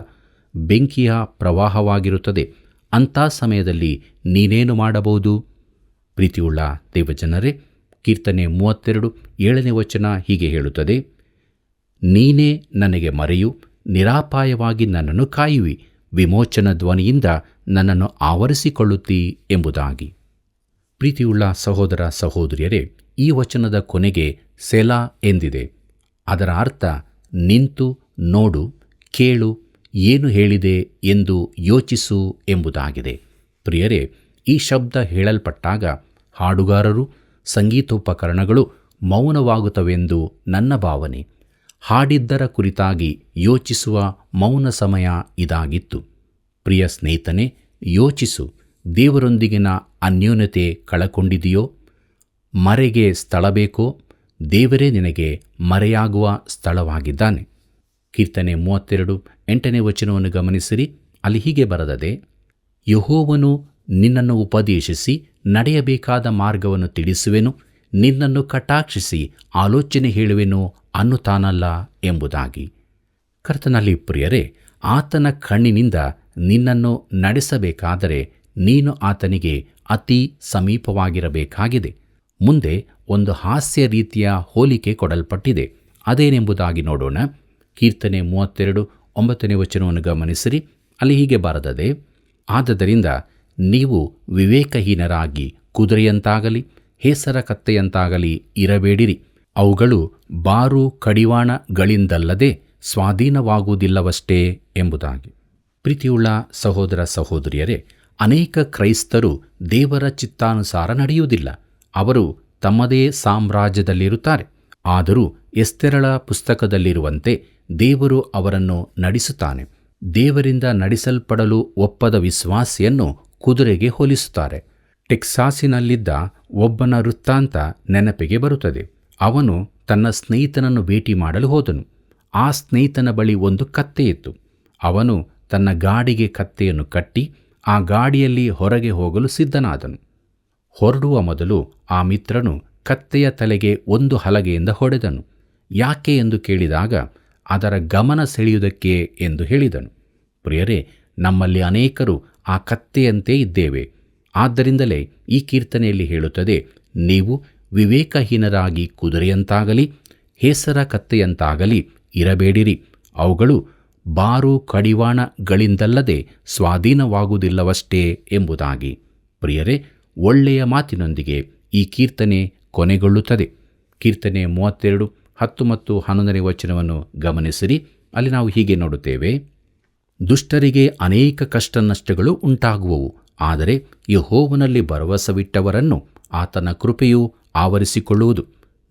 ಬೆಂಕಿಯ ಪ್ರವಾಹವಾಗಿರುತ್ತದೆ. ಅಂಥ ಸಮಯದಲ್ಲಿ ನೀನೇನು ಮಾಡಬಹುದು? ಪ್ರೀತಿಯುಳ್ಳ ದೇವಜನರೇ, ಕೀರ್ತನೆ 32 7ನೇ ವಚನ ಹೀಗೆ ಹೇಳುತ್ತದೆ, ನೀನೇ ನನಗೆ ಮರೆಯು, ನಿರಾಪಾಯವಾಗಿ ನನ್ನನ್ನು ಕಾಯುವಿ, ವಿಮೋಚನ ಧ್ವನಿಯಿಂದ ನನ್ನನ್ನು ಆವರಿಸಿಕೊಳ್ಳುತ್ತೀ ಎಂಬುದಾಗಿ. ಪ್ರೀತಿಯುಳ್ಳ ಸಹೋದರ ಸಹೋದರಿಯರೇ, ಈ ವಚನದ ಕೊನೆಗೆ ಸೆಲಾ ಎಂದಿದೆ. ಅದರ ಅರ್ಥ ನಿಂತು ನೋಡು, ಕೇಳು, ಏನು ಹೇಳಿದೆ ಎಂದು ಯೋಚಿಸು ಎಂಬುದಾಗಿದೆ. ಪ್ರಿಯರೇ, ಈ ಶಬ್ದ ಹೇಳಲ್ಪಟ್ಟಾಗ ಹಾಡುಗಾರರು, ಸಂಗೀತೋಪಕರಣಗಳು ಮೌನವಾಗುತ್ತವೆಂದು ನನ್ನ ಭಾವನೆ. ಹಾಡಿದ್ದರ ಕುರಿತಾಗಿ ಯೋಚಿಸುವ ಮೌನ ಸಮಯ ಇದಾಗಿತ್ತು. ಪ್ರಿಯ ಸ್ನೇಹಿತನೇ, ಯೋಚಿಸು. ದೇವರೊಂದಿಗಿನ ಅನ್ಯೋನ್ಯತೆ ಕಳಕೊಂಡಿದೆಯೋ? ಮರೆಗೆ ಸ್ಥಳ ಬೇಕೋ? ದೇವರೇ ನಿನಗೆ ಮರೆಯಾಗುವ ಸ್ಥಳವಾಗಿದ್ದಾನೆ. ಕೀರ್ತನೆ 32 8ನೇ ವಚನವನ್ನು ಗಮನಿಸಿರಿ. ಅಲ್ಲಿ ಹೀಗೆ ಬರೆದದೆ, ಯೆಹೋವನು ನಿನ್ನನ್ನು ಉಪದೇಶಿಸಿ ನಡೆಯಬೇಕಾದ ಮಾರ್ಗವನ್ನು ತಿಳಿಸುವೆನು, ನಿನ್ನನ್ನು ಕಟಾಕ್ಷಿಸಿ ಆಲೋಚನೆ ಹೇಳುವೆನು ಅನ್ನುತ್ತಾನಲ್ಲ ಎಂಬುದಾಗಿ. ಕರ್ತನಲ್ಲಿ ಪ್ರಿಯರೇ, ಆತನ ಕಣ್ಣಿನಿಂದ ನಿನ್ನನ್ನು ನಡೆಸಬೇಕಾದರೆ ನೀನು ಆತನಿಗೆ ಅತಿ ಸಮೀಪವಾಗಿರಬೇಕಾಗಿದೆ. ಮುಂದೆ ಒಂದು ಹಾಸ್ಯ ರೀತಿಯ ಹೋಲಿಕೆ ಕೊಡಲ್ಪಟ್ಟಿದೆ. ಅದೇನೆಂಬುದಾಗಿ ನೋಡೋಣ. ಕೀರ್ತನೆ 32 9ನೇ ವಚನವನ್ನು ಗಮನಿಸಿರಿ. ಅಲ್ಲಿ ಹೀಗೆ ಬರೆದದೆ, ಆದದರಿಂದ ನೀವು ವಿವೇಕಹೀನರಾಗಿ ಕುದುರೆಯಂತಾಗಲಿ ಹೇಸರ ಕತ್ತೆಯಂತಾಗಲಿ ಇರಬೇಡಿರಿ. ಅವುಗಳು ಬಾರು ಕಡಿವಾಣಗಳಿಂದಲ್ಲದೆ ಸ್ವಾಧೀನವಾಗುವುದಿಲ್ಲವಷ್ಟೇ ಎಂಬುದಾಗಿ. ಪ್ರೀತಿಯುಳ್ಳ ಸಹೋದರ ಸಹೋದರಿಯರೇ, ಅನೇಕ ಕ್ರೈಸ್ತರು ದೇವರ ಚಿತ್ತಾನುಸಾರ ನಡೆಯುವುದಿಲ್ಲ. ಅವರು ತಮ್ಮದೇ ಸಾಮ್ರಾಜ್ಯದಲ್ಲಿರುತ್ತಾರೆ. ಆದರೂ ಎಸ್ತೇರಳ ಪುಸ್ತಕದಲ್ಲಿರುವಂತೆ ದೇವರು ಅವರನ್ನು ನಡೆಸುತ್ತಾನೆ. ದೇವರಿಂದ ನಡೆಸಲ್ಪಡಲು ಒಪ್ಪದ ವಿಶ್ವಾಸಿಯನ್ನು ಕುದುರೆಗೆ ಹೋಲಿಸುತ್ತಾರೆ. ಟೆಕ್ಸಾಸಿನಲ್ಲಿದ್ದ ಒಬ್ಬನ ವೃತ್ತಾಂತ ನೆನಪಿಗೆ ಬರುತ್ತದೆ. ಅವನು ತನ್ನ ಸ್ನೇಹಿತನನ್ನು ಭೇಟಿ ಮಾಡಲು ಹೋದನು. ಆ ಸ್ನೇಹಿತನ ಬಳಿ ಒಂದು ಕತ್ತೆ ಇತ್ತು. ಅವನು ತನ್ನ ಗಾಡಿಗೆ ಕತ್ತೆಯನ್ನು ಕಟ್ಟಿ ಆ ಗಾಡಿಯಲ್ಲಿ ಹೊರಗೆ ಹೋಗಲು ಸಿದ್ಧನಾದನು. ಹೊರಡುವ ಮೊದಲು ಆ ಮಿತ್ರನು ಕತ್ತೆಯ ತಲೆಗೆ ಒಂದು ಹಲಗೆಯಿಂದ ಹೊಡೆದನು. ಯಾಕೆ ಎಂದು ಕೇಳಿದಾಗ ಅದರ ಗಮನ ಸೆಳೆಯುವುದಕ್ಕೆ ಎಂದು ಹೇಳಿದನು. ಪ್ರಿಯರೇ, ನಮ್ಮಲ್ಲಿ ಅನೇಕರು ಆ ಕತ್ತೆಯಂತೆ ಇದ್ದೇವೆ. ಆದ್ದರಿಂದಲೇ ಈ ಕೀರ್ತನೆಯಲ್ಲಿ ಹೇಳುತ್ತದೆ, ನೀವು ವಿವೇಕಹೀನರಾಗಿ ಕುದುರೆಯಂತಾಗಲಿ ಹೇಸರ ಕತ್ತೆಯಂತಾಗಲಿ ಇರಬೇಡಿರಿ. ಅವುಗಳು ಬಾರು ಕಡಿವಾಣಗಳಿಂದಲ್ಲದೆ ಸ್ವಾಧೀನವಾಗುವುದಿಲ್ಲವಷ್ಟೇ ಎಂಬುದಾಗಿ. ಪ್ರಿಯರೇ, ಒಳ್ಳೆಯ ಮಾತಿನೊಂದಿಗೆ ಈ ಕೀರ್ತನೆ ಕೊನೆಗೊಳ್ಳುತ್ತದೆ. ಕೀರ್ತನೆ 32 10 ಮತ್ತು 11ನೇ ವಚನವನ್ನು ಗಮನಿಸಿರಿ. ಅಲ್ಲಿ ನಾವು ಹೀಗೆ ನೋಡುತ್ತೇವೆ, ದುಷ್ಟರಿಗೆ ಅನೇಕ ಕಷ್ಟ ನಷ್ಟಗಳು ಉಂಟಾಗುವವು, ಆದರೆ ಯೆಹೋವನಲ್ಲಿ ಭರವಸವಿಟ್ಟವರನ್ನು ಆತನ ಕೃಪೆಯು ಆವರಿಸಿಕೊಳ್ಳುವುದು.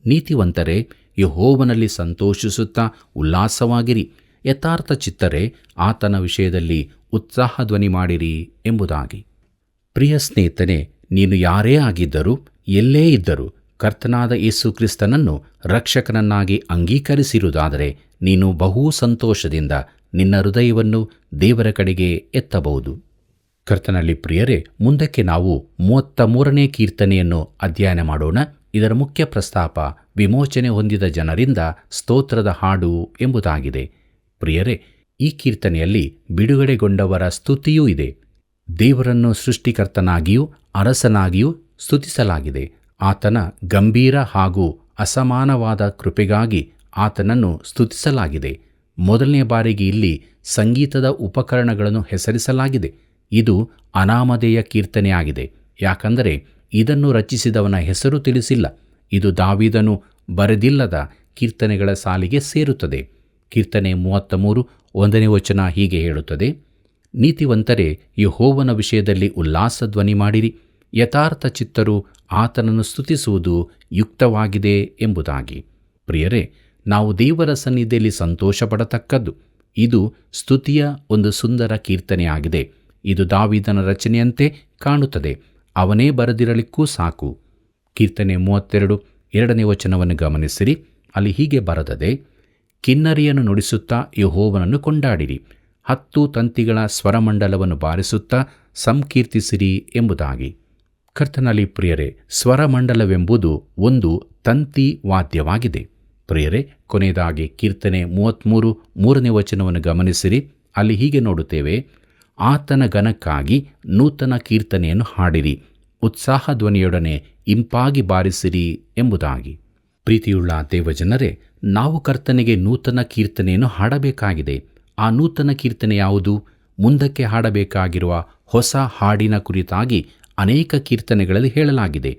ನೀತಿವಂತರೇ, ಯೆಹೋವನಲ್ಲಿ ಸಂತೋಷಿಸುತ್ತಾ ಉಲ್ಲಾಸವಾಗಿರಿ. ಯಥಾರ್ಥ ಚಿತ್ತರೇ, ಆತನ ವಿಷಯದಲ್ಲಿ ಉತ್ಸಾಹಧ್ವನಿ ಮಾಡಿರಿ ಎಂಬುದಾಗಿ. ಪ್ರಿಯ ಸ್ನೇಹಿತನೇ, ನೀನು ಯಾರೇ ಆಗಿದ್ದರೂ ಎಲ್ಲೇ ಇದ್ದರೂ ಕರ್ತನಾದ ಯೇಸು ಕ್ರಿಸ್ತನನ್ನು ರಕ್ಷಕನನ್ನಾಗಿ ಅಂಗೀಕರಿಸಿರುವುದಾದರೆ ನೀನು ಬಹು ಸಂತೋಷದಿಂದ ನಿನ್ನ ಹೃದಯವನ್ನು ದೇವರ ಕಡೆಗೆ ಎತ್ತಬಹುದು. ಕರ್ತನಲ್ಲಿ ಪ್ರಿಯರೇ, ಮುಂದಕ್ಕೆ ನಾವು 33ನೇ ಕೀರ್ತನೆಯನ್ನು ಅಧ್ಯಯನ ಮಾಡೋಣ. ಇದರ ಮುಖ್ಯ ಪ್ರಸ್ತಾಪ ವಿಮೋಚನೆ ಹೊಂದಿದ ಜನರಿಂದ ಸ್ತೋತ್ರದ ಹಾಡು ಎಂಬುದಾಗಿದೆ. ಪ್ರಿಯರೇ, ಈ ಕೀರ್ತನೆಯಲ್ಲಿ ಬಿಡುಗಡೆಗೊಂಡವರ ಸ್ತುತಿಯೂ ಇದೆ. ದೇವರನ್ನು ಸೃಷ್ಟಿಕರ್ತನಾಗಿಯೂ ಅರಸನಾಗಿಯೂ ಸ್ತುತಿಸಲಾಗಿದೆ. ಆತನ ಗಂಭೀರ ಹಾಗೂ ಅಸಮಾನವಾದ ಕೃಪೆಗಾಗಿ ಆತನನ್ನು ಸ್ತುತಿಸಲಾಗಿದೆ. ಮೊದಲನೇ ಬಾರಿಗೆ ಇಲ್ಲಿ ಸಂಗೀತದ ಉಪಕರಣಗಳನ್ನು ಹೆಸರಿಸಲಾಗಿದೆ. ಇದು ಅನಾಮಧೇಯ ಕೀರ್ತನೆಯಾಗಿದೆ. ಯಾಕಂದರೆ ಇದನ್ನು ರಚಿಸಿದವನ ಹೆಸರು ತಿಳಿಸಿಲ್ಲ. ಇದು ದಾವೀದನು ಬರೆದಿಲ್ಲದ ಕೀರ್ತನೆಗಳ ಸಾಲಿಗೆ ಸೇರುತ್ತದೆ. ಕೀರ್ತನೆ 33 1ನೇ ವಚನ ಹೀಗೆ ಹೇಳುತ್ತದೆ, ನೀತಿವಂತರೇ, ಯೆಹೋವನ ವಿಷಯದಲ್ಲಿ ಉಲ್ಲಾಸ ಧ್ವನಿ ಮಾಡಿರಿ. ಯಥಾರ್ಥ ಚಿತ್ತರು ಆತನನ್ನು ಸ್ತುತಿಸುವುದು ಯುಕ್ತವಾಗಿದೆ ಎಂಬುದಾಗಿ. ಪ್ರಿಯರೇ, ನಾವು ದೇವರ ಸನ್ನಿಧಿಯಲ್ಲಿ ಸಂತೋಷಪಡತಕ್ಕದ್ದು. ಇದು ಸ್ತುತಿಯ ಒಂದು ಸುಂದರ ಕೀರ್ತನೆಯಾಗಿದೆ. ಇದು ದಾವೀದನ ರಚನೆಯಂತೆ ಕಾಣುತ್ತದೆ. ಅವನೇ ಬರೆದಿರಲಿಕ್ಕೂ ಸಾಕು. ಕೀರ್ತನೆ 32 2ನೇ ವಚನವನ್ನು ಗಮನಿಸಿರಿ. ಅಲ್ಲಿ ಹೀಗೆ ಬರೆದದೆ, ಕಿನ್ನರಿಯನ್ನು ನುಡಿಸುತ್ತಾ ಯೆಹೋವನನ್ನು ಕೊಂಡಾಡಿರಿ. 10 ತಂತಿಗಳ ಸ್ವರಮಂಡಲವನ್ನು ಬಾರಿಸುತ್ತಾ ಸಂಕೀರ್ತಿಸಿರಿ ಎಂಬುದಾಗಿ. ಕರ್ತನಲ್ಲಿ ಪ್ರಿಯರೇ, ಸ್ವರಮಂಡಲವೆಂಬುದು ಒಂದು ತಂತಿ ವಾದ್ಯವಾಗಿದೆ. ಪ್ರಿಯರೇ, ಕೊನೆಯದಾಗಿ ಕೀರ್ತನೆ 33 3ನೇ ವಚನವನ್ನು ಗಮನಿಸಿರಿ. ಅಲ್ಲಿ ಹೀಗೆ ನೋಡುತ್ತೇವೆ, ಆತನ ಘನಕ್ಕಾಗಿ ನೂತನ ಕೀರ್ತನೆಯನ್ನು ಹಾಡಿರಿ, ಉತ್ಸಾಹ ಧ್ವನಿಯೊಡನೆ ಇಂಪಾಗಿ ಬಾರಿಸಿರಿ ಎಂಬುದಾಗಿ. ಪ್ರೀತಿಯುಳ್ಳ ದೇವಜನರೇ, ನಾವು ಕರ್ತನಿಗೆ ನೂತನ ಕೀರ್ತನೆಯನ್ನು ಹಾಡಬೇಕಾಗಿದೆ. ಆ ನೂತನ ಕೀರ್ತನೆ ಯಾವುದು? ಮುಂದಕ್ಕೆ ಹಾಡಬೇಕಾಗಿರುವ ಹೊಸ ಹಾಡಿನ ಕುರಿತಾಗಿ ಅನೇಕ ಕೀರ್ತನೆಗಳಲ್ಲಿ ಹೇಳಲಾಗಿದೆ.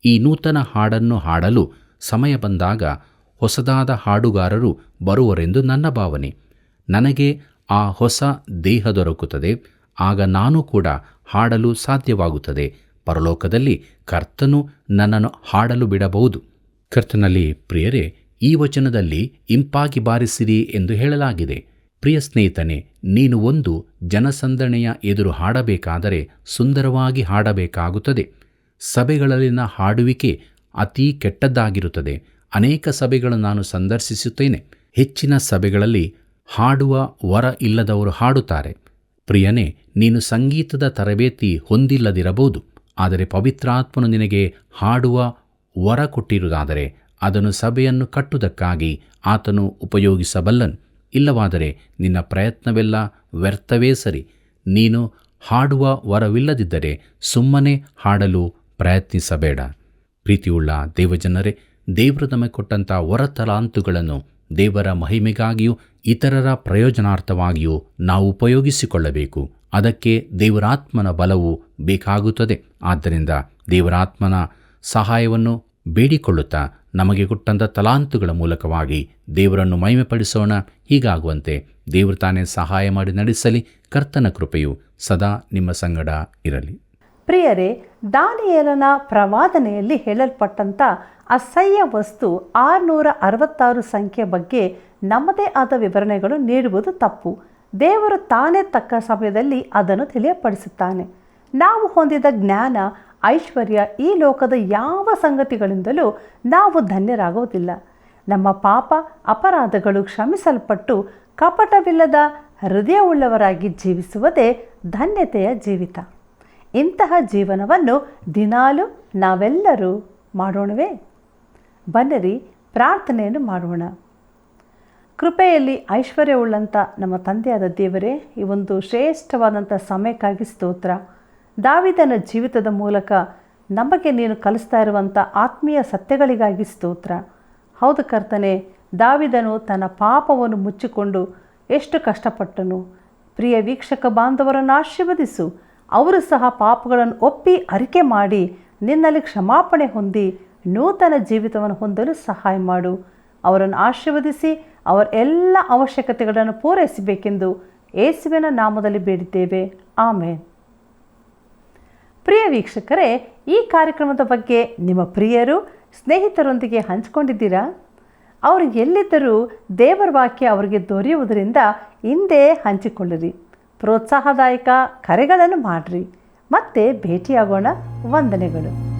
ಈ ನೂತನ ಹಾಡನ್ನು ಹಾಡಲು ಸಮಯ ಬಂದಾಗ ಹೊಸದಾದ ಹಾಡುಗಾರರು ಬರುವರೆಂದು ನನ್ನ ಭಾವನೆ. ನನಗೆ ಆ ಹೊಸ ದೇಹ ದೊರಕುತ್ತದೆ. ಆಗ ನಾನು ಕೂಡ ಹಾಡಲು ಸಾಧ್ಯವಾಗುತ್ತದೆ. ಪರಲೋಕದಲ್ಲಿ ಕರ್ತನು ನನ್ನನ್ನು ಹಾಡಲು ಬಿಡಬಹುದು. ಕರ್ತನಲ್ಲಿ ಪ್ರಿಯರೇ, ಈ ವಚನದಲ್ಲಿ ಇಂಪಾಗಿ ಬಾರಿಸಿರಿ ಎಂದು ಹೇಳಲಾಗಿದೆ. ಪ್ರಿಯ ಸ್ನೇಹಿತನೇ, ನೀನು ಒಂದು ಜನಸಂದಣಿಯ ಎದುರು ಹಾಡಬೇಕಾದರೆ ಸುಂದರವಾಗಿ ಹಾಡಬೇಕಾಗುತ್ತದೆ. ಸಭೆಗಳಲ್ಲಿನ ಹಾಡುವಿಕೆ ಅತೀ ಕೆಟ್ಟದ್ದಾಗಿರುತ್ತದೆ. ಅನೇಕ ಸಭೆಗಳನ್ನು ನಾನು ಸಂದರ್ಶಿಸುತ್ತೇನೆ. ಹೆಚ್ಚಿನ ಸಭೆಗಳಲ್ಲಿ ಹಾಡುವ ವರ ಇಲ್ಲದವರು ಹಾಡುತ್ತಾರೆ. ಪ್ರಿಯನೇ, ನೀನು ಸಂಗೀತದ ತರಬೇತಿ ಹೊಂದಿಲ್ಲದಿರಬಹುದು, ಆದರೆ ಪವಿತ್ರಾತ್ಮನು ನಿನಗೆ ಹಾಡುವ ವರ ಕೊಟ್ಟಿರುವುದಾದರೆ ಅದನ್ನು ಸಭೆಯನ್ನು ಕಟ್ಟುವುದಕ್ಕಾಗಿ ಆತನು ಉಪಯೋಗಿಸಬಲ್ಲನು. ಇಲ್ಲವಾದರೆ ನಿನ್ನ ಪ್ರಯತ್ನವೆಲ್ಲ ವ್ಯರ್ಥವೇ ಸರಿ. ನೀನು ಹಾಡುವ ವರವಿಲ್ಲದಿದ್ದರೆ ಸುಮ್ಮನೆ ಹಾಡಲು ಪ್ರಯತ್ನಿಸಬೇಡ. ಪ್ರೀತಿಯುಳ್ಳ ದೇವಜನರೇ, ದೇವರು ನಮಗೆ ಕೊಟ್ಟಂಥ ವರತಲಾಂತುಗಳನ್ನು ದೇವರ ಮಹಿಮೆಗಾಗಿಯೂ ಇತರರ ಪ್ರಯೋಜನಾರ್ಥವಾಗಿಯೂ ನಾವು ಉಪಯೋಗಿಸಿಕೊಳ್ಳಬೇಕು. ಅದಕ್ಕೆ ದೇವರಾತ್ಮನ ಬಲವು ಬೇಕಾಗುತ್ತದೆ. ಆದ್ದರಿಂದ ದೇವರಾತ್ಮನ ಸಹಾಯವನ್ನು ಬೇಡಿಕೊಳ್ಳುತ್ತಾ ನಮಗೆ ಕೊಟ್ಟಂಥ ತಲಾಂತುಗಳ ಮೂಲಕವಾಗಿ ದೇವರನ್ನು ಮಹಿಮೆಪಡಿಸೋಣ. ಹೀಗಾಗುವಂತೆ ದೇವರು ತಾನೇ ಸಹಾಯ ಮಾಡಿ ನಡೆಸಲಿ. ಕರ್ತನ ಕೃಪೆಯು ಸದಾ ನಿಮ್ಮ ಸಂಗಡ ಇರಲಿ. ಪ್ರಿಯರೇ, ದಾನಿಯೇಲನ ಪ್ರವಾದನೆಯಲ್ಲಿ ಹೇಳಲ್ಪಟ್ಟಂಥ ಅಸಹ್ಯ ವಸ್ತು 666 ಸಂಖ್ಯೆ ಬಗ್ಗೆ ನಮ್ಮದೇ ಆದ ವಿವರಣೆಗಳು ನೀಡುವುದು ತಪ್ಪು. ದೇವರು ತಾನೇ ತಕ್ಕ ಸಮಯದಲ್ಲಿ ಅದನ್ನು ತಿಳಿಯಪಡಿಸುತ್ತಾನೆ. ನಾವು ಹೊಂದಿದ ಜ್ಞಾನ, ಐಶ್ವರ್ಯ, ಈ ಲೋಕದ ಯಾವ ಸಂಗತಿಗಳಿಂದಲೂ ನಾವು ಧನ್ಯರಾಗುವುದಿಲ್ಲ. ನಮ್ಮ ಪಾಪ ಅಪರಾಧಗಳು ಕ್ಷಮಿಸಲ್ಪಟ್ಟು ಕಪಟವಿಲ್ಲದ ಹೃದಯವುಳ್ಳವರಾಗಿ ಜೀವಿಸುವುದೇ ಧನ್ಯತೆಯ ಜೀವಿತ. ಇಂತಹ ಜೀವನವನ್ನು ದಿನಾಲೂ ನಾವೆಲ್ಲರೂ ಮಾಡೋಣವೇ? ಬನ್ನಿರಿ, ಪ್ರಾರ್ಥನೆಯನ್ನು ಮಾಡೋಣ. ಕೃಪೆಯಲ್ಲಿ ಐಶ್ವರ್ಯವುಳ್ಳಂಥ ನಮ್ಮ ತಂದೆಯಾದ ದೇವರೇ, ಈ ಒಂದು ಶ್ರೇಷ್ಠವಾದಂಥ ಸಮಯಕ್ಕಾಗಿ ಸ್ತೋತ್ರ. ದಾವೀದನ ಜೀವಿತದ ಮೂಲಕ ನಮಗೆ ನೀನು ಕಲಿಸ್ತಾ ಇರುವಂಥ ಆತ್ಮೀಯ ಸತ್ಯಗಳಿಗಾಗಿ ಸ್ತೋತ್ರ. ಹೌದು ಕರ್ತನೆ, ದಾವೀದನು ತನ್ನ ಪಾಪವನ್ನು ಮುಚ್ಚಿಕೊಂಡು ಎಷ್ಟು ಕಷ್ಟಪಟ್ಟನು. ಪ್ರಿಯ ವೀಕ್ಷಕ ಬಾಂಧವರನ್ನು ಆಶೀರ್ವದಿಸು. ಅವರು ಸಹ ಪಾಪಗಳನ್ನು ಒಪ್ಪಿ ಅರಿಕೆ ಮಾಡಿ ನಿನ್ನಲ್ಲಿ ಕ್ಷಮಾಪಣೆ ಹೊಂದಿ ನೂತನ ಜೀವಿತವನ್ನು ಹೊಂದಲು ಸಹಾಯ ಮಾಡು. ಅವರನ್ನು ಆಶೀರ್ವದಿಸಿ ಅವರ ಎಲ್ಲ ಅವಶ್ಯಕತೆಗಳನ್ನು ಪೂರೈಸಬೇಕೆಂದು ಯೇಸುವಿನ ನಾಮದಲ್ಲಿ ಬೇಡಿದ್ದೇವೆ. ಆಮೇನ್. ಪ್ರಿಯ ವೀಕ್ಷಕರೇ, ಈ ಕಾರ್ಯಕ್ರಮದ ಬಗ್ಗೆ ನಿಮ್ಮ ಪ್ರಿಯರು, ಸ್ನೇಹಿತರೊಂದಿಗೆ ಹಂಚಿಕೊಂಡಿದ್ದೀರಾ? ಅವರು ಎಲ್ಲಿದ್ದರೂ ದೇವರ ವಾಕ್ಯ ಅವರಿಗೆ ದೊರೆಯುವುದರಿಂದ ಹಿಂದೆ ಹಂಚಿಕೊಳ್ಳಿರಿ. ಪ್ರೋತ್ಸಾಹದಾಯಕ ಕರೆಗಳನ್ನು ಮಾಡಿರಿ. ಮತ್ತೆ ಭೇಟಿಯಾಗೋಣ. ವಂದನೆಗಳು.